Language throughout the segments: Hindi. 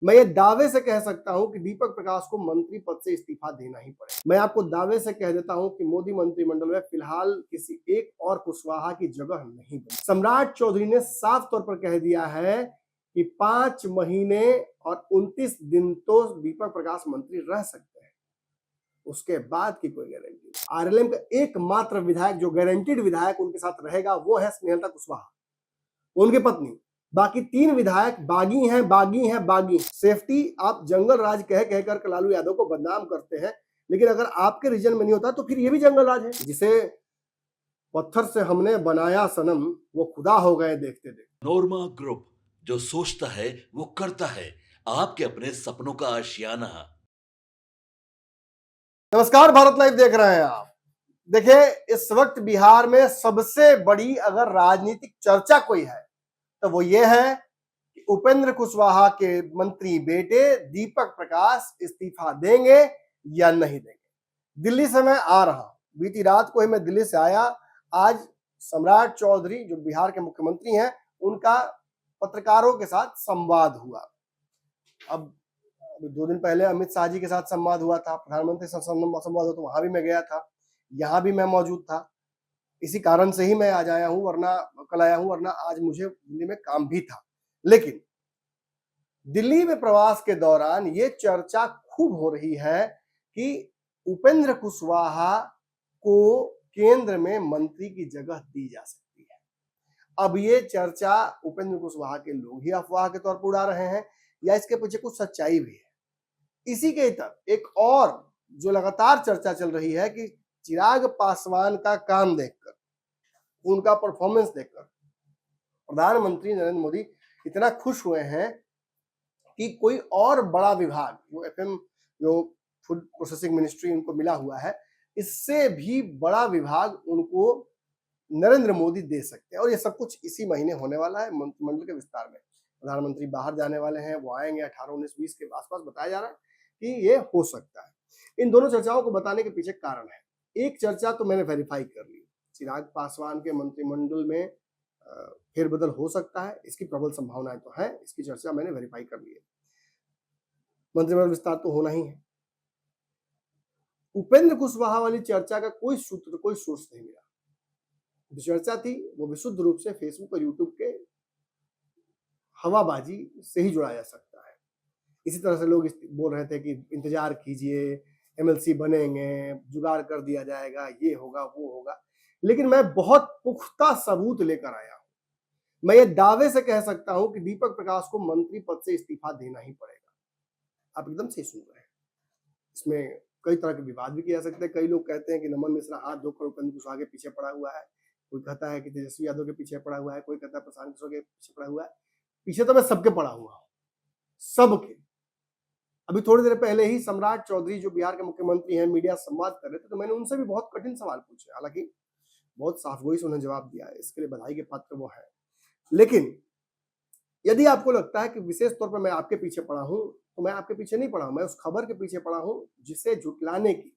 मैं ये दावे से कह सकता हूं कि दीपक प्रकाश को मंत्री पद से इस्तीफा देना ही पड़ेगा। मैं आपको दावे से कह देता हूं कि मोदी मंत्रिमंडल में फिलहाल किसी एक और कुशवाहा की जगह नहीं बनी। सम्राट चौधरी ने साफ तौर पर कह दिया है कि 5 महीने और 29 दिन तो दीपक प्रकाश मंत्री रह सकते हैं, उसके बाद की कोई गारंटी नहीं। आरएलएम का एकमात्र विधायक जो गारंटीड विधायक उनके साथ रहेगा वो है स्नेहलता कुशवाहा, उनकी पत्नी। बाकी 3 विधायक बागी हैं, बागी हैं, बागी। सेफ्टी आप जंगल राज कह कहकर लालू यादव को बदनाम करते हैं, लेकिन अगर आपके रीजन में नहीं होता तो फिर ये भी जंगल राज है। जिसे पत्थर से हमने बनाया सनम, वो खुदा हो गए देखते देखते। नोरमा ग्रुप, जो सोचता है वो करता है। आपके अपने सपनों का आशियाना। नमस्कार, भारत लाइव देख रहे हैं आप। देखिए, इस वक्त बिहार में सबसे बड़ी अगर राजनीतिक चर्चा कोई है तो वो ये है कि उपेंद्र कुशवाहा के मंत्री बेटे दीपक प्रकाश इस्तीफा देंगे या नहीं देंगे। दिल्ली से मैं आ रहा हूं, बीती रात को ही मैं दिल्ली से आया। आज सम्राट चौधरी जो बिहार के मुख्यमंत्री हैं, उनका पत्रकारों के साथ संवाद हुआ। अब 2 दिन पहले अमित शाह जी के साथ संवाद हुआ था, प्रधानमंत्री से संवाद हुआ, तो वहां भी मैं गया था, यहाँ भी मैं मौजूद था। इसी कारण से ही मैं आज आया हूं, वरना कल आया हूं, वरना आज मुझे दिल्ली में काम भी था। लेकिन दिल्ली में प्रवास के दौरान ये चर्चा खूब हो रही है कि उपेंद्र कुशवाहा को केंद्र में मंत्री की जगह दी जा सकती है। अब ये चर्चा उपेंद्र कुशवाहा के लोग ही अफवाह के तौर पर उड़ा रहे हैं या इसके पीछे कुछ सच्चाई भी है। इसी के तरफ एक और जो लगातार चर्चा चल रही है कि चिराग पासवान का काम देखकर, उनका परफॉर्मेंस देखकर प्रधानमंत्री नरेंद्र मोदी इतना खुश हुए हैं कि कोई और बड़ा विभाग, वो एफएम जो फूड प्रोसेसिंग मिनिस्ट्री उनको मिला हुआ है, इससे भी बड़ा विभाग उनको नरेंद्र मोदी दे सकते हैं। और ये सब कुछ इसी महीने होने वाला है मंत्रिमंडल के विस्तार में। प्रधानमंत्री बाहर जाने वाले हैं, वो आएंगे 18, 19, 20 के आसपास बताया जा रहा है कि ये हो सकता है। इन दोनों चर्चाओं को बताने के पीछे कारण है। एक चर्चा तो मैंने वेरीफाई कर ली, चिराग पासवान के मंत्रिमंडल में फेरबदल हो सकता है, इसकी प्रबल संभावनाएं तो है, इसकी चर्चा मैंने वेरीफाई कर ली है। मंत्रिमंडल विस्तार तो होना ही है। उपेंद्र कुशवाहा वाली चर्चा का कोई सूत्र, कोई सोर्स नहीं मिला। जो चर्चा थी वो विशुद्ध रूप से फेसबुक और यूट्यूब के हवाबाजी से ही जुड़ा जा सकता है। इसी तरह से लोग बोल रहे थे कि इंतजार कीजिए, एमएलसी बनेंगे, जुगाड़ कर दिया जाएगा, ये होगा, वो होगा। लेकिन मैं बहुत पुख्ता सबूत लेकर आया हूं। मैं ये दावे से कह सकता हूं कि दीपक प्रकाश को मंत्री पद से इस्तीफा देना ही पड़ेगा। आप एकदम सही सुन रहे हैं। इसमें कई तरह के विवाद भी किए जा सकते हैं। कई लोग कहते हैं कि नमन मिश्रा हाथ धोकर उपेंद्र कुशवाहा के पीछे पड़ा हुआ है, कोई कहता है कि तेजस्वी यादव के पीछे पड़ा हुआ है, कोई कहता है प्रशांत किशोर के पीछे पड़ा हुआ है। पीछे तो मैं सबके पड़ा हुआ हूं, सबके। अभी थोड़ी देर पहले ही सम्राट चौधरी जो बिहार के मुख्यमंत्री हैं, मीडिया संवाद कर रहे थे, तो मैंने उनसे भी बहुत कठिन सवाल पूछे। हालांकि बहुत साफगोई से उन्हें जवाब दिया है, इसके लिए बधाई के पात्र वो है। लेकिन यदि आपको लगता है कि विशेष तौर पर मैं आपके पीछे पड़ा हूं, तो मैं आपके पीछे नहीं पड़ा हूं, मैं उस खबर के पीछे पड़ा हूं जिसे झुटलाने की,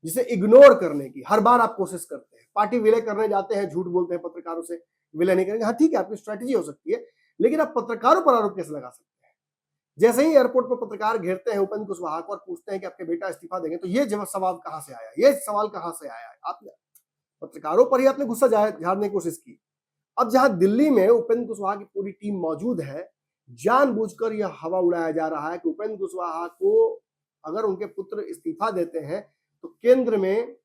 जिसे इग्नोर करने की हर बार आप कोशिश करते हैं। पार्टी विलय करने जाते हैं, झूठ बोलते हैं पत्रकारों से, विलय नहीं करेंगे। हाँ ठीक है, आपकी स्ट्रैटेजी हो सकती है, लेकिन आप पत्रकारों पर आरोप कैसे लगा सकते हैं? जैसे ही एयरपोर्ट पर पत्रकार घेरते हैं उपेंद्र कुशवाहा को और पूछते हैं कि आपके बेटा इस्तीफा देंगे, तो ये सवाल कहां से आया, ये सवाल कहां से आया? आपने पत्रकारों पर ही आपने गुस्सा झाड़ने की कोशिश की। अब जहां दिल्ली में उपेंद्र कुशवाहा की पूरी टीम मौजूद है, जानबूझकर यह हवा उड़ाया जा रहा है कि उपेंद्र कुशवाहा को अगर उनके पुत्र इस्तीफा देते हैं तो केंद्र में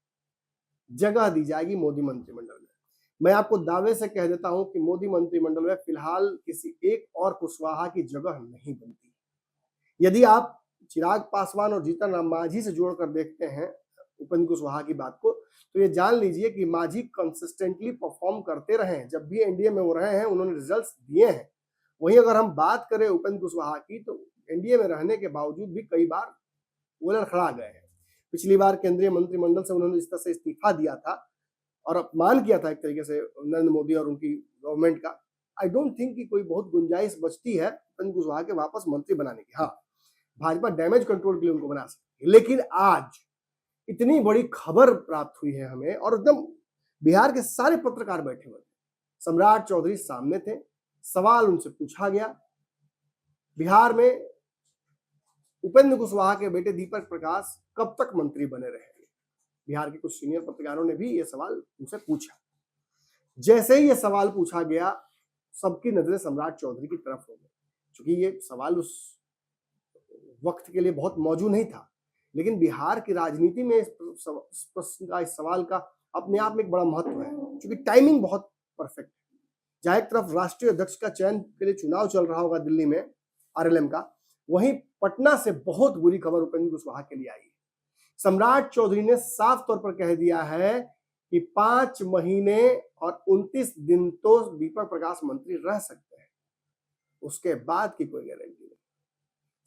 जगह दी जाएगी मोदी मंत्रिमंडल में। मैं आपको दावे से कह देता हूं कि मोदी मंत्रिमंडल में फिलहाल किसी एक और कुशवाहा की जगह नहीं बनती। यदि आप चिराग पासवान और जीतन राम मांझी से जोड़कर देखते हैं उपेंद्र कुशवाहा की बात को, तो ये जान लीजिए कि मांझी कंसिस्टेंटली परफॉर्म करते रहे हैं। जब भी एनडीए में वो रहे हैं, उन्होंने रिजल्ट्स दिए हैं। वहीं अगर हम बात करें उपेंद्र कुशवाहा की, तो एनडीए में रहने के बावजूद भी कई बार वो लड़खड़ा गए हैं। पिछली बार केंद्रीय मंत्रिमंडल से उन्होंने इस तरह से इस्तीफा दिया था और अपमान किया था एक तरीके से नरेंद्र मोदी और उनकी गवर्नमेंट का। आई डोंट थिंक कि कोई बहुत गुंजाइश बचती है उपेंद्र कुशवाहा के वापस मंत्री बनाने की। हाँ, भाजपा डैमेज कंट्रोल के लिए उनको बना सकती है, लेकिन आज इतनी बड़ी खबर प्राप्त हुई है हमें, और एकदम बिहार के सारे पत्रकार बैठे हुए थे, सम्राट चौधरी सामने थे, सवाल उनसे पूछा गया। बिहार में उपेंद्र कुशवाहा के बेटे दीपक प्रकाश कब तक मंत्री बने रहेंगे? बिहार के कुछ सीनियर पत्रकारों ने भी ये सवाल उनसे पूछा। जैसे ही ये सवाल पूछा गया, सबकी नजरें सम्राट चौधरी की तरफ हो गई, क्योंकि ये सवाल उस वक्त के लिए बहुत मौजूद नहीं था, लेकिन बिहार की राजनीति में इस प्रश्न का, इस सवाल का अपने आप में एक बड़ा महत्व है, क्योंकि टाइमिंग बहुत परफेक्ट है। जहां एक तरफ राष्ट्रीय अध्यक्ष का चयन के लिए चुनाव चल रहा होगा दिल्ली में आरएलएम का, वहीं पटना से बहुत बुरी खबर उपेंद्र कुशवाहा के लिए आई है। सम्राट चौधरी ने साफ तौर पर कह दिया है कि 5 महीने और 29 दिन तो दीपक प्रकाश मंत्री रह सकते हैं, उसके बाद की कोई गारंटी नहीं।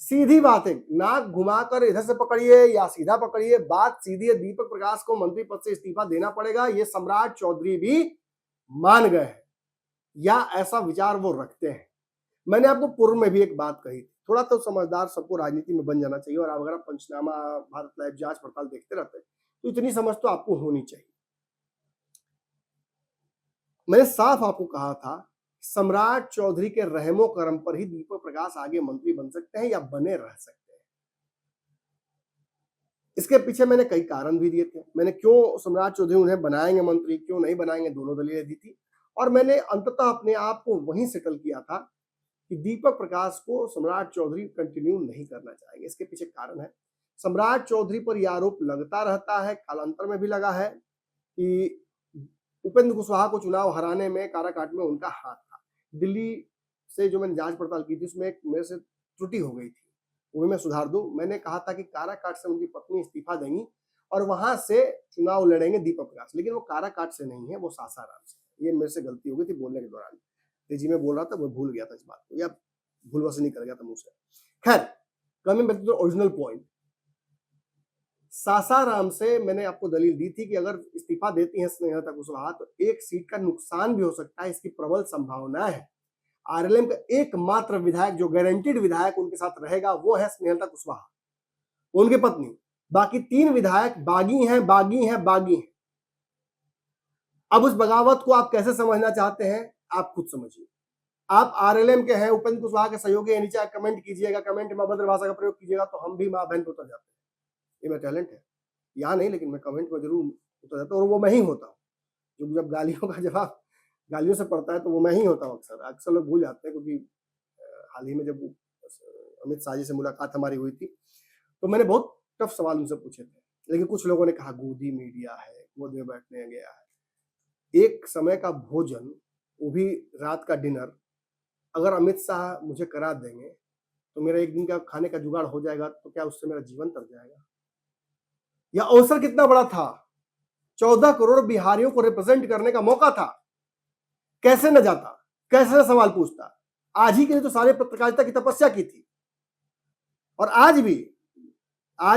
सीधी बात है, नाक घुमाकर इधर से पकड़िए या सीधा पकड़िए, बात सीधी है, दीपक प्रकाश को मंत्री पद से इस्तीफा देना पड़ेगा, ये सम्राट चौधरी भी मान गए हैं, या ऐसा विचार वो रखते हैं। मैंने आपको पूर्व में भी एक बात कही थी, थोड़ा तो समझदार सबको राजनीति में बन जाना चाहिए, और अगर आप पंचनामा, भारत लाइव, जांच पड़ताल देखते रहते हैं तो इतनी समझ तो आपको होनी चाहिए। मैंने साफ आपको कहा था, सम्राट चौधरी के रहमो करम पर ही दीपक प्रकाश आगे मंत्री बन सकते हैं या बने रह सकते हैं। इसके पीछे मैंने कई कारण भी दिए थे, मैंने क्यों सम्राट चौधरी उन्हें बनाएंगे मंत्री, क्यों नहीं बनाएंगे, दोनों दलीलें दी थी, और मैंने अंततः अपने आप को वहीं सेटल किया था कि दीपक प्रकाश को सम्राट चौधरी कंटिन्यू नहीं करना चाहेंगे। इसके पीछे कारण है, सम्राट चौधरी पर यह आरोप लगता रहता है, कालांतर में भी लगा है, कि उपेंद्र कुशवाहा को चुनाव हराने में, काराकाट में उनका हाथ था। दिल्ली से जो मैंने जांच पड़ताल की थी, उसमें एक मेरे से त्रुटि हो गई थी, वो भी मैं सुधार दूं। मैंने कहा था कि काराकाट से उनकी पत्नी इस्तीफा देंगी और वहां से चुनाव लड़ेंगे दीपक प्रकाश, लेकिन वो काराकाट से नहीं है, वो सासाराम से। ये मेरे से गलती हो गई थी बोलने के दौरान, तेजी में बोल रहा था, वो भूल गया था इस बात को, या भूलवश निकल गया था मुंह से। खैर, coming back to the original point, Sasaram से मैंने आपको दलील दी थी कि अगर इस्तीफा देती हैं स्नेहलता कुशवाहा तो एक सीट का नुकसान भी हो सकता है, इसकी प्रबल संभावना है। आरएलएम का एकमात्र विधायक जो गारंटीड विधायक उनके साथ रहेगा वो है स्नेहलता कुशवाहा, उनकी पत्नी। बाकी 3 विधायक बागी हैं, बागी हैं, बागी हैं। अब उस बगावत को आप कैसे समझना चाहते हैं, आप खुद समझिए। आप आरएलएम के हैं, उपेंद्र कुशवाहा के सहयोगी हैं, नीचे कमेंट कीजिएगा, कमेंट में अभद्र भाषा का प्रयोग कीजिएगा तो हम भी मां बहन पे उतर जाते हैं। ये मेरा टैलेंट है, यहाँ नहीं, लेकिन मैं कमेंट में जरूर उतर जाता हूँ, और वो मैं ही होता हूँ जो जब गालियों का जवाब गालियों से पड़ता है तो वो मैं ही होता हूँ। अक्सर लोग भूल जाते हैं, क्योंकि हाल ही में जब अमित शाह जी से मुलाकात हमारी हुई थी तो मैंने बहुत टफ सवाल उनसे पूछे थे, लेकिन कुछ लोगों ने कहा गोदी मीडिया है, गोद में बैठने गया है। एक समय का भोजन, वो भी रात का डिनर, अगर अमित शाह मुझे करा देंगे तो मेरा एक दिन का खाने का जुगाड़ हो जाएगा, तो क्या उससे मेरा जीवन तर जाएगा? यह अवसर कितना बड़ा था, 14 करोड़ बिहारियों को रिप्रेजेंट करने का मौका था, कैसे न जाता, कैसे न सवाल पूछता। आज ही के लिए तो सारे पत्रकारिता की तपस्या की थी, और आज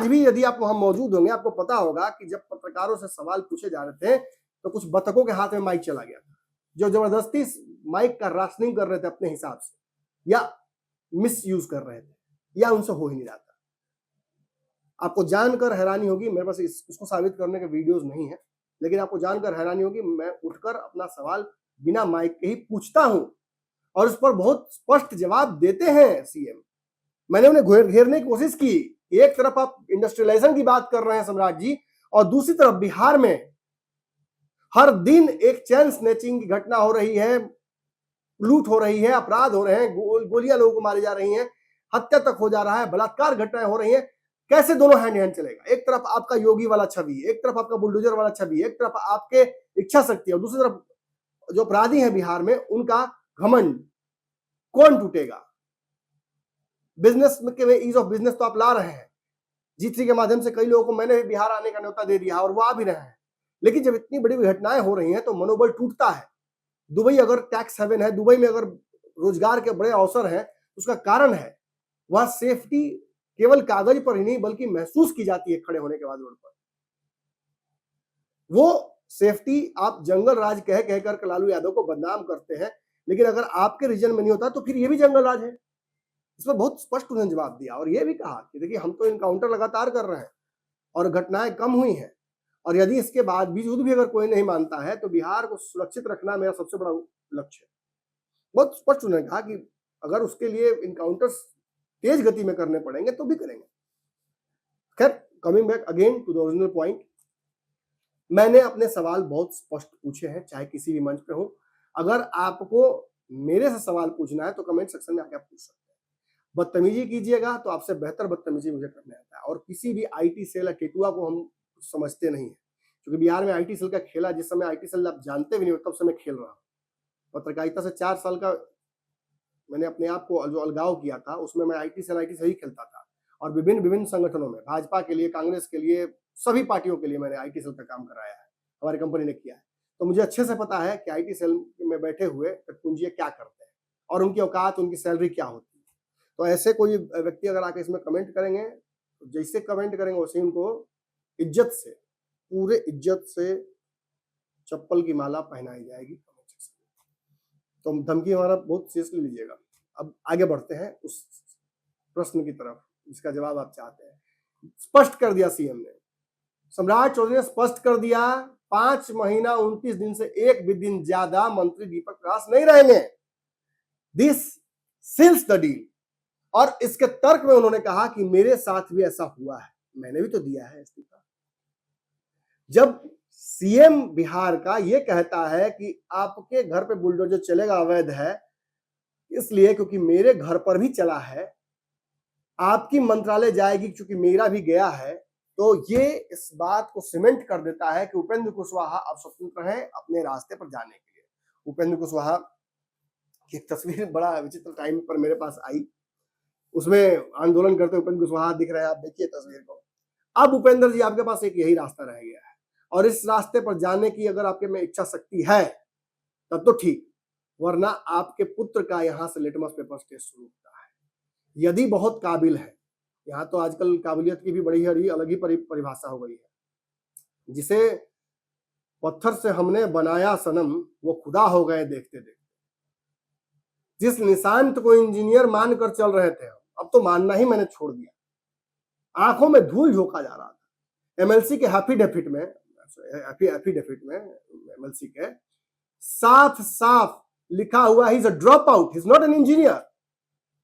भी यदि आप वहां मौजूद होंगे, आपको पता होगा कि जब पत्रकारों से सवाल पूछे जा रहे थे तो कुछ बतखों के हाथ में माइक चला गया था, जो जबरदस्ती माइक का राशनिंग कर रहे थे अपने हिसाब से, या मिस यूज कर रहे थे, या उनसे हो ही नहीं रहा था। आपको जानकर हैरानी होगी, मेरे पास इसको साबित करने के वीडियोस नहीं है, लेकिन आपको जानकर हैरानी होगी, मैं उठकर अपना सवाल बिना माइक के ही पूछता हूं, और उस पर बहुत स्पष्ट जवाब देते हैं सीएम। मैंने उन्हें घेरने की कोशिश की, एक तरफ आप इंडस्ट्रियलाइजेशन की बात कर रहे हैं सम्राट जी, और दूसरी तरफ बिहार में हर दिन एक चैन स्नैचिंग की घटना हो रही है, लूट हो रही है, अपराध हो रहे हैं, गोलियां लोगों को मारी जा रही हैं, हत्या तक हो जा रहा है, बलात्कार घटनाएं हो रही हैं। कैसे दोनों हैंड हैंड चलेगा? एक तरफ आपका योगी वाला छवि, एक तरफ आपका बुलडोजर वाला छवि, एक तरफ आपके इच्छा शक्ति, और दूसरी तरफ जो अपराधी हैं बिहार में उनका घमंड। कौन टूटेगा? बिजनेस के ईज ऑफ बिजनेस तो आप ला रहे हैं, G3 के माध्यम से कई लोगों को मैंने बिहार आने का न्योता दे दिया और वो आ भी रहे हैं, लेकिन जब इतनी बड़ी घटनाएं हो रही हैं तो मनोबल टूटता है। दुबई अगर टैक्स हेवन है, दुबई में अगर रोजगार के बड़े अवसर हैं, उसका कारण है वह सेफ्टी केवल कागज पर ही नहीं बल्कि महसूस की जाती है खड़े होने के बाद रोड पर। वो सेफ्टी आप जंगल राज कह कहकर लालू यादव को बदनाम करते हैं, लेकिन अगर आपके रीजन में नहीं होता तो फिर ये भी जंगल राज है। इस पर बहुत स्पष्ट उन्होंने जवाब दिया, और ये भी कहा कि देखिए हम तो इनकाउंटर लगातार कर रहे हैं और घटनाएं कम हुई हैं, और यदि इसके बाद भी युद्ध भी अगर कोई नहीं मानता है तो बिहार को सुरक्षित रखना मेरा सबसे बड़ा लक्ष्य है। बहुत स्पष्ट उन्होंने कहा कि अगर उसके लिए इनकाउंटर्स तेज गति में करने पड़ेंगे तो भी करेंगे। खैर, coming back again to the original point, मैंने अपने सवाल बहुत स्पष्ट पूछे हैं, चाहे किसी भी मंच पे हो। अगर आपको मेरे से सवाल पूछना है तो कमेंट सेक्शन में आके आप पूछ सकते हैं। बदतमीजी कीजिएगा तो आपसे बेहतर बदतमीजी मुझे करने आता है, और किसी भी आईटी सेल या केटुआ को हम समझते नहीं है, क्योंकि बिहार में आईटी सेल का खेला, जिस समय आईटी सेल आप जानते भी नहीं हो तब से मैं खेल रहा हूँ। पत्रकारिता से 4 साल का मैंने अपने आप को जो अलगाव किया था, उसमें मैं आईटी सेल ही खेलता था, और विभिन्न विभिन्न संगठनों में, भाजपा के लिए, कांग्रेस के लिए, सभी पार्टियों के लिए मैंने आईटी सेल का काम कराया है, हमारी कंपनी ने किया है। तो मुझे अच्छे से पता है कि आईटी सेल में बैठे हुए कटपुंजिया क्या करते हैं और उनकी औकात, उनकी सैलरी क्या होती है। तो ऐसे कोई व्यक्ति अगर आके इसमें कमेंट करेंगे, तो जैसे कमेंट करेंगे वैसे उनको इज्जत से, पूरे इज्जत से चप्पल की माला पहनाई जाएगी कमेंट सेक्शन में। तो धमकी हमारा बहुत सीरियसली लीजिएगा। अब आगे बढ़ते हैं उस प्रश्न की तरफ जिसका जवाब आप चाहते हैं। स्पष्ट कर दिया सीएम ने, सम्राट चौधरी ने स्पष्ट कर दिया, 5 महीना 29 दिन से एक भी दिन ज्यादा मंत्री दीपक प्रकाश नहीं रहेंगे। This seals the deal. और इसके तर्क में उन्होंने कहा कि मेरे साथ भी ऐसा हुआ है, मैंने भी तो दिया है इस्तीफा। जब सीएम बिहार का ये कहता है कि आपके घर पे बुलडोजर चलेगा अवैध है, इसलिए क्योंकि मेरे घर पर भी चला है, आपकी मंत्रालय जाएगी क्योंकि मेरा भी गया है, तो ये इस बात को सीमेंट कर देता है कि उपेंद्र कुशवाहा अब स्वतंत्र हैं अपने रास्ते पर जाने के लिए। उपेंद्र कुशवाहा की एक तस्वीर बड़ा विचित्र टाइम पर मेरे पास आई, उसमें आंदोलन करते उपेंद्र कुशवाहा दिख रहे हैं, आप देखिए तस्वीर को। अब उपेंद्र जी, आपके पास एक यही रास्ता रह गया है, और इस रास्ते पर जाने की अगर आपके में इच्छा शक्ति है तब तो ठीक, वरना आपके पुत्र का यहाँ से लिटमस पेपर टेस्ट शुरू होता है। यदि बहुत काबिल है, यहाँ तो आजकल काबिलियत की भी बड़ी अलग ही परिभाषा हो गई है। जिसे पत्थर से हमने बनाया सनम, वो खुदा हो गए देखते देखते। जिस निशांत को इंजीनियर मानकर चल रहे थे, अब तो मानना ही मैंने छोड़ दिया। आंखों में धूल झोंका जा रहा था। एमएलसी के एफिडेविट में एमएलसी के साफ साफ लिखा हुआ he is a drop out, is not an engineer.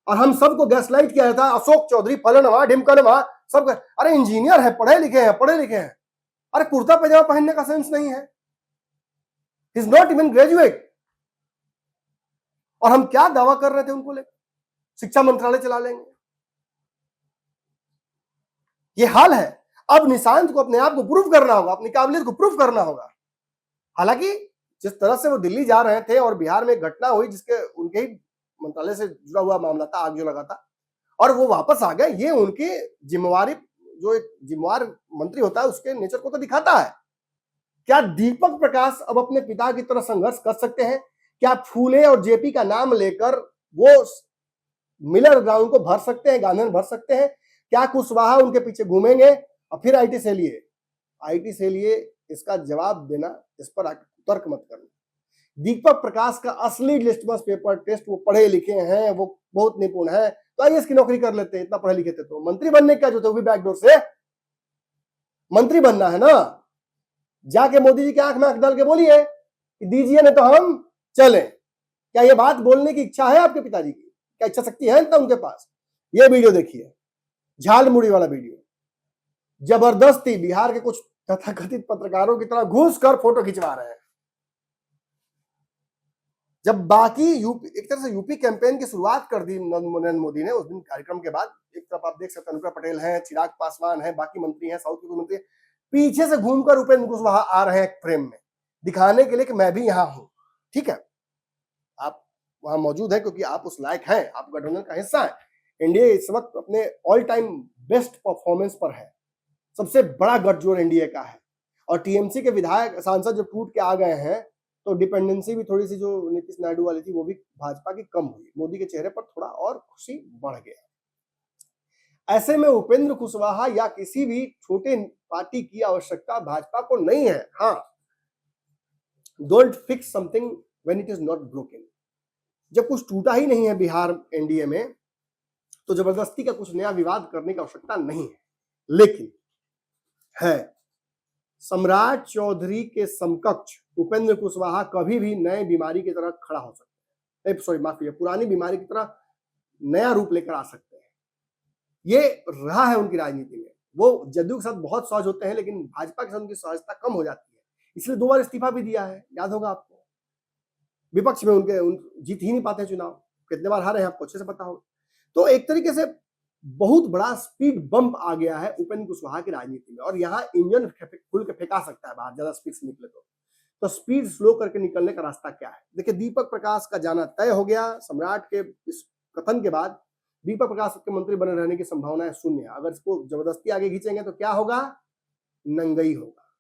और हम सबको गैसलाइट किया था, अशोक चौधरी फलनवा ढिमकनवा सब, अरे इंजीनियर है, पढ़े लिखे हैं। अरे कुर्ता पैजामा पहनने का सेंस नहीं है, इज नॉट इवन ग्रेजुएट। और हम क्या दावा कर रहे थे उनको लेकर, शिक्षा मंत्रालय चला लेंगे। ये हाल है। अब निशांत को अपने आप को प्रूव करना होगा, अपनी काबिलियत को प्रूव करना होगा। हालांकि जिस तरह से वो दिल्ली जा रहे थे और बिहार में घटना हुई जिसके उनके ही मंत्रालय से जुड़ा हुआ मामला था, आग जो लगा था, और वो वापस आ गए, ये उनकी जिम्मेवारी, जो एक जिम्मेवार मंत्री होता है उसके नेचर को तो दिखाता है। क्या दीपक प्रकाश अब अपने पिता की तरह संघर्ष कर सकते हैं? क्या फूले और जेपी का नाम लेकर वो मिलर ग्राउंड को भर सकते हैं, गांधीनगर भर सकते हैं? क्या कुशवाहा उनके पीछे घूमेंगे और फिर आईटी से लिए इसका जवाब देना, इस पर तर्क मत करना। दीपक प्रकाश का असली लिटमस पेपर टेस्ट, वो पढ़े लिखे हैं, वो बहुत निपुण है, तो आईएएस की नौकरी कर लेते हैं। इतना पढ़े लिखे थे तो मंत्री बनने का जो थे वो भी बैकडोर से मंत्री बनना है ना। जाके मोदी जी के आंख में आंख डाल के बोलिए कि दीजिए नहीं तो हम चले। क्या ये बात बोलने की इच्छा है आपके पिताजी की? क्या इच्छा शक्ति है इतना उनके पास? ये वीडियो देखिए, झालमुड़ी वाला वीडियो। जबरदस्ती बिहार के कुछ तथाकथित पत्रकारों की तरह घुस कर फोटो खिंचवा रहे हैं। जब बाकी एक तरह से यूपी कैंपेन की शुरुआत कर दी नरेंद्र मोदी ने उस दिन कार्यक्रम के बाद, एक तरफ आप देख सकते हैं अनुप्रिया पटेल हैं, चिराग पासवान हैं, बाकी मंत्री हैं, साउथ के मंत्री, पीछे से घूमकर उपेंद्र कुशवाहा आ रहे हैं फ्रेम में, दिखाने के लिए कि मैं भी यहां हूं। ठीक है, आप वहां मौजूद है क्योंकि आप उस लायक हैं, आप गठबंधन का हिस्सा है। एनडीए इस वक्त अपने ऑल टाइम बेस्ट परफॉर्मेंस पर है, सबसे बड़ा गठजोड़ एनडीए का है। और टीएमसी के विधायक सांसद जो टूट के आ गए हैं, तो डिपेंडेंसी भी थोड़ी सी जो नीतीश नायडू वाली थी वो भी भाजपा की कम हुई। मोदी के चेहरे पर थोड़ा और खुशी बढ़ गया। ऐसे में उपेंद्र कुशवाहा या किसी भी छोटे पार्टी की आवश्यकता भाजपा को नहीं है। हाँ, don't fix something when it is not broken. जब कुछ टूटा ही नहीं है बिहार एनडीए में, तो जबरदस्ती का कुछ नया विवाद करने की आवश्यकता नहीं है। लेकिन है, सम्राट चौधरी के समकक्ष उपेंद्र कुशवाहा कभी भी नए बीमारी की तरह खड़ा हो सकते हैं, पुरानी बीमारी की तरह नया रूप लेकर आ सकते हैं। ये रहा है उनकी राजनीति में। वो जदयू के साथ बहुत सहज होते हैं, लेकिन भाजपा के साथ उनकी सहजता कम हो जाती है, इसलिए 2 बार इस्तीफा भी दिया है, याद होगा आपको। विपक्ष में जीत ही नहीं पाते चुनाव, कितने बार हारे हैं आपको अच्छे से पता होगा। तो एक तरीके से बहुत बड़ा स्पीड बम्प आ गया है उपेंद्र कुशवाहा की राजनीति में, और यहाँ इंजन खुल के फेंका सकता है बाहर, ज्यादा स्पीड से निकले तो स्पीड स्लो करके निकलने का रास्ता क्या है? देखिए, दीपक प्रकाश का जाना तय हो गया। सम्राट के इस कथन के बाद दीपक प्रकाश के मंत्री बने रहने की संभावना शून्य है। अगर इसको जबरदस्ती आगे खींचेंगे तो क्या होगा? नंगई होगा,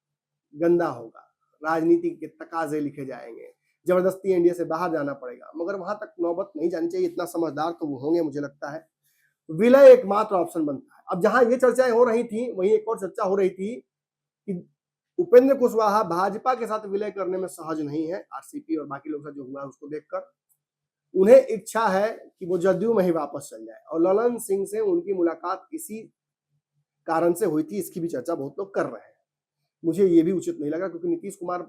गंदा होगा, राजनीति के तकाजे लिखे जाएंगे, जबरदस्ती एनडीए से बाहर जाना पड़ेगा। मगर वहां तक नौबत नहीं जानी चाहिए, इतना समझदार तो वो होंगे मुझे लगता है। विलय एकमात्र ऑप्शन बनता है। अब जहां ये चर्चाएं हो रही थी, वहीं एक और चर्चा हो रही थी कि उपेंद्र कुशवाहा भाजपा के साथ विलय करने में सहज नहीं है। आरसीपी और बाकी लोग साथ जो हुआ उसको देखकर उन्हें इच्छा है कि वो जदयू में ही वापस चल जाए, और ललन सिंह से उनकी मुलाकात इसी कारण से हुई थी, इसकी भी चर्चा बहुत लोग कर रहे हैं। मुझे ये भी उचित नहीं लगा, क्योंकि नीतीश कुमार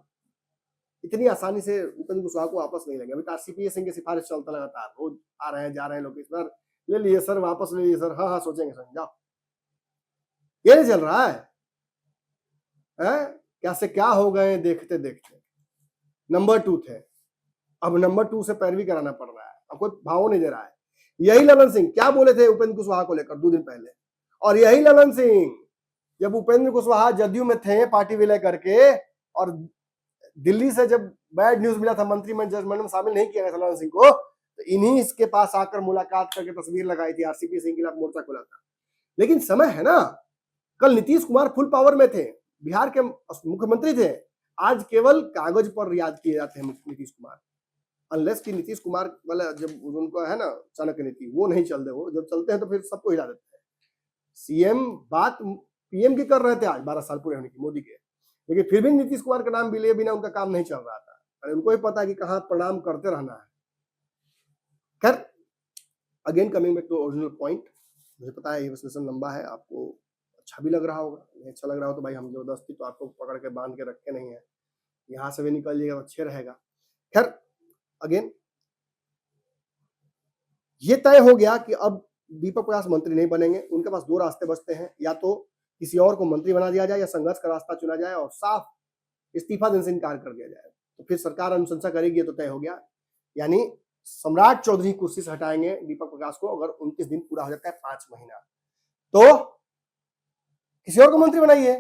इतनी आसानी से उपेंद्र कुशवाहा को वापस नहीं लेंगे। अभी तो आरसीपी सिंह की सिफारिश चलता लगातार, रोज आ रहे हैं जा रहे हैं लोग, इस बार ले लिए सर, वापस ले लिए सर, हाँ हाँ सोचेंगे सर, जाओ। ये नहीं चल रहा है, क्या से क्या हो गए देखते देखते। नंबर 2 थे, अब नंबर 2 से पैरवी कराना पड़ रहा है, अब कोई भाव नहीं दे रहा है। यही ललन सिंह क्या बोले थे उपेंद्र कुशवाहा को लेकर 2 दिन पहले, और यही ललन सिंह जब उपेंद्र कुशवाहा जदयू में थे पार्टी विलय करके, और दिल्ली से जब बैड न्यूज मिला था मंत्रिमंडल में शामिल नहीं किया गया था ललन सिंह को, तो इन्हीं इसके पास आकर मुलाकात करके तस्वीर लगाई थी, आरसीपी सिंह के खिलाफ मोर्चा खोला था। लेकिन समय है ना, कल नीतीश कुमार फुल पावर में थे, बिहार के मुख्यमंत्री थे, आज केवल कागज पर याद किए जाते हैं नीतीश कुमार। अनलेस कि नीतीश कुमार वाला जब उनको है ना चाणक्य नीति, वो नहीं चलते, वो जब चलते हैं तो फिर सबको हिला देते हैं। सीएम बात पीएम की कर रहे थे आज 12 साल पूरे होने की मोदी के, लेकिन फिर भी नीतीश कुमार का नाम भी लिए बिना उनका काम नहीं चल रहा था। अरे उनको ही पता है कि कहाँ प्रणाम करते रहना है। खैर, again coming back to original point, मुझे पता है ये विश्लेषण लंबा है, आपको अच्छा भी लग रहा होगा, नहीं अच्छा लग रहा हो तो भाई हम जबरदस्ती तो आपको पकड़ के बांध के रखे नहीं है, यहाँ से भी निकल जाएगा अच्छे रहेगा। खैर, अगेन ये तय हो गया कि अब दीपक प्रकाश मंत्री नहीं बनेंगे, उनके पास 2 रास्ते बचते हैं, या तो किसी और को मंत्री बना दिया जाए या संघर्ष का रास्ता चुना जाए और साफ इस्तीफा देने से इनकार कर दिया जाए। तो फिर सरकार अनुशंसा करेगी, तो तय हो गया, यानी सम्राट चौधरी कुर्सी से हटाएंगे दीपक प्रकाश को अगर 29 दिन पूरा हो जाता है, 5 महीना, तो किसी और को मंत्री बनाइए।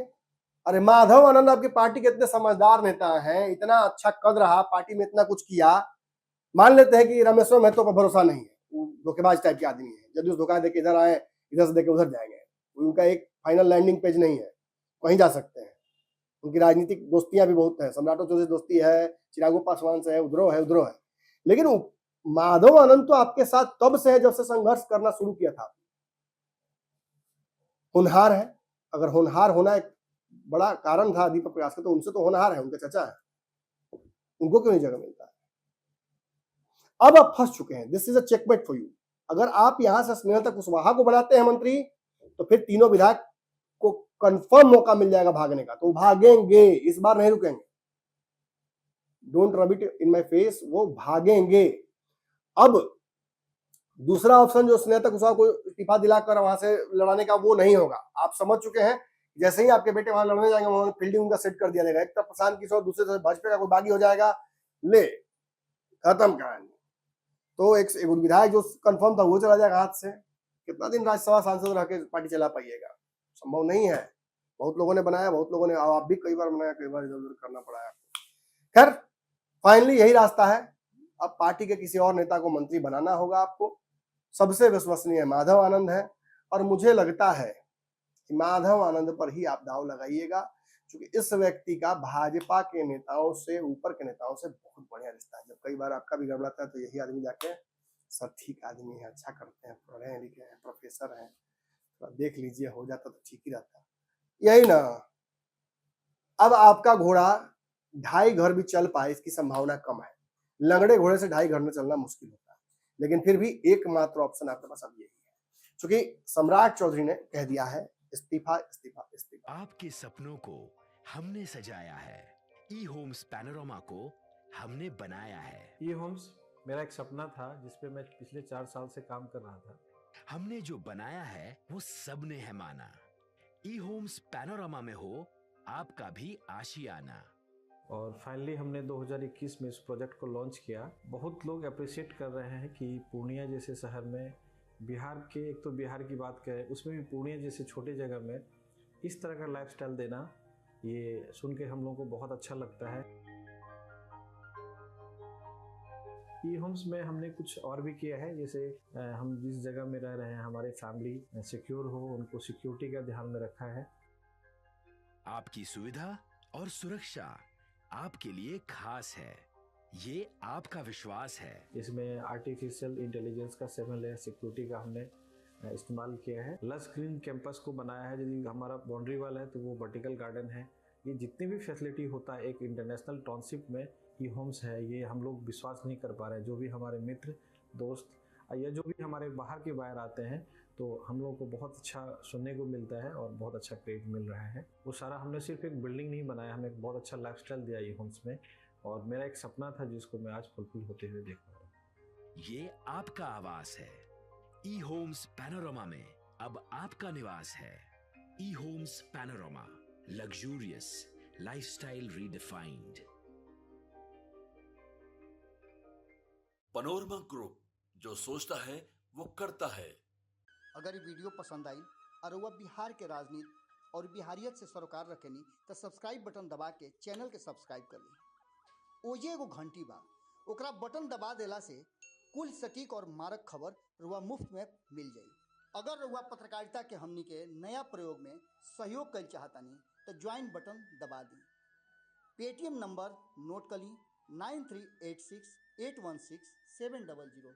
अरे माधव आनंद आपकी पार्टी के इतने समझदार नेता हैं, इतना अच्छा कद रहा, पार्टी में इतना कुछ किया, मान लेते हैं कि रामेश्वर महतो पर भरोसा नहीं है, वो धोखेबाज टाइप के आदमी है, जब उस धोखा देके इधर आए, इधर से देके उधर जाएंगे, उनका एक फाइनल लैंडिंग पेज नहीं है, कहीं जा सकते हैं। उनकी राजनीतिक दोस्तियां भी बहुत है, सम्राटो चौधरी दोस्ती है, चिरागो पासवान से है, उधरो है, लेकिन माधव आनंद तो आपके साथ तब से है जब से संघर्ष करना शुरू किया था। होनहार है, अगर होनहार होना एक बड़ा कारण था दीपक प्रकाश का, तो उनसे तो होनहार है, उनके चाचा है, उनको क्यों नहीं जगह मिलता है? अब आप फंस चुके हैं, this is a checkmate for you. अगर आप यहां से स्नेहलता कुशवाहा को बनाते हैं मंत्री, तो फिर तीनों विधायक को कंफर्म मौका मिल जाएगा भागने का, तो भागेंगे, इस बार नहीं रुकेंगे। Don't rub it in my face, वो भागेंगे। अब दूसरा ऑप्शन जो स्नेहलता कुशवाहा को इस्तीफा दिलाकर वहां से लड़ाने का, वो नहीं होगा। आप समझ चुके हैं, जैसे ही आपके बेटे वहां लड़ने जाएंगे, वहां फील्डिंग उनका सेट कर दिया जाएगा, एक तरफ प्रशांत किशोर, दूसरे तरफ भाजपा का कोई बागी हो जाएगा, ले खत्म कहानी। तो एक विधायक जो कंफर्म था वो चला जाएगा हाथ से। कितना दिन राज्यसभा सांसद रह के पार्टी चला पाइएगा? संभव नहीं है। बहुत लोगों ने बनाया, बहुत लोगों ने, आप भी कई बार बनाया, कई बार इधर उधर करना पड़ा है आपको। खैर, फाइनली यही रास्ता है, अब पार्टी के किसी और नेता को मंत्री बनाना होगा आपको। सबसे विश्वसनीय माधव आनंद है, और मुझे लगता है कि माधव आनंद पर ही आप दाव लगाइएगा, क्योंकि इस व्यक्ति का भाजपा के नेताओं से, ऊपर के नेताओं से बहुत बढ़िया रिश्ता है। जब कई बार आपका भी गड़बड़ाता है तो यही आदमी जाके, सर ठीक आदमी है, अच्छा करते हैं, पढ़े लिखे हैं, प्रोफेसर हैं, तो देख लीजिए, हो जाता तो ठीक ही रहता। यही ना, अब आपका घोड़ा 2.5 घर भी चल पाए इसकी संभावना कम है। लंगड़े घोड़े से 2.5 घर में चलना मुश्किल होता है, लेकिन फिर भी एकमात्र ऑप्शन आपके पास अब यही है, क्योंकि सम्राट चौधरी ने कह दिया है इस्तीफा इस्तीफा इस्तीफा। आपके सपनों को हमने सजाया है, ई होम्स पैनोरामा को हमने बनाया है। ई होम्स मेरा एक सपना था जिसपे मैं पिछले 4 साल से काम कर रहा था। हमने जो बनाया है वो सबने है माना। ई होम्स पैनोरामा में हो आपका भी आशियाना। और फाइनली हमने 2021 में इस प्रोजेक्ट को लॉन्च किया। बहुत लोग अप्रिशिएट कर रहे हैं कि पूर्णिया जैसे शहर में, बिहार के, एक तो बिहार की बात करें उसमें भी पूर्णिया जैसे छोटे जगह में इस तरह का लाइफस्टाइल देना, ये सुन के हम लोगों को बहुत अच्छा लगता है। ई होम्स में हमने कुछ और भी किया है, जैसे हम जिस जगह में रह रहे हैं हमारे फैमिली सिक्योर हो, उनको सिक्योरिटी का ध्यान में रखा है। आपकी सुविधा और सुरक्षा आपके लिए खास है, ये आपका विश्वास है। इसमें आर्टिफिशियल इंटेलिजेंस का 7 लेयर सिक्योरिटी का हमने इस्तेमाल किया है। लस ग्रीन कैंपस को बनाया है। यदि हमारा बाउंड्री वाल है तो वो वर्टिकल गार्डन है। ये जितनी भी फैसिलिटी होता है एक इंटरनेशनल टाउनशिप में, ई होम्स है, ये हम लोग विश्वास नहीं कर पा रहे हैं। जो भी हमारे मित्र दोस्त या जो भी हमारे बाहर के बाहर आते हैं तो हम लोगों को बहुत अच्छा सुनने को मिलता है और बहुत अच्छा क्रेडिट मिल रहा है। वो सारा हमने सिर्फ एक बिल्डिंग नहीं बनाया, हमें एक बहुत अच्छा लाइफस्टाइल दिया ई होम्स में, और मेरा एक सपना था जिसको मैं आज फुलफिल होते हुए देख रहा हूँ। ये आपका आवास है। ई होम्स पैनोरामा में अब आपका निवास है। E Homes Panorama, luxurious lifestyle redefined. Panorama group, जो सोचता है वो करता है। अगर ये वीडियो पसंद आई और वह बिहार के राजनीति और बिहारियत से सरोकार रखेनी तो सब्सक्राइब बटन दबा के चैनल के सब्सक्राइब कर ली। ओजे एगो घंटी बा, ओकरा बटन दबा देला से कुल सटीक और मारक खबर रुआ मुफ्त में मिल जाई। अगर रुआ पत्रकारिता के हमनी के नया प्रयोग में सहयोग कर चाहतानी तो ज्वाइन बटन दबा दी। पेटीएम नंबर नोट कर ली 9386816700।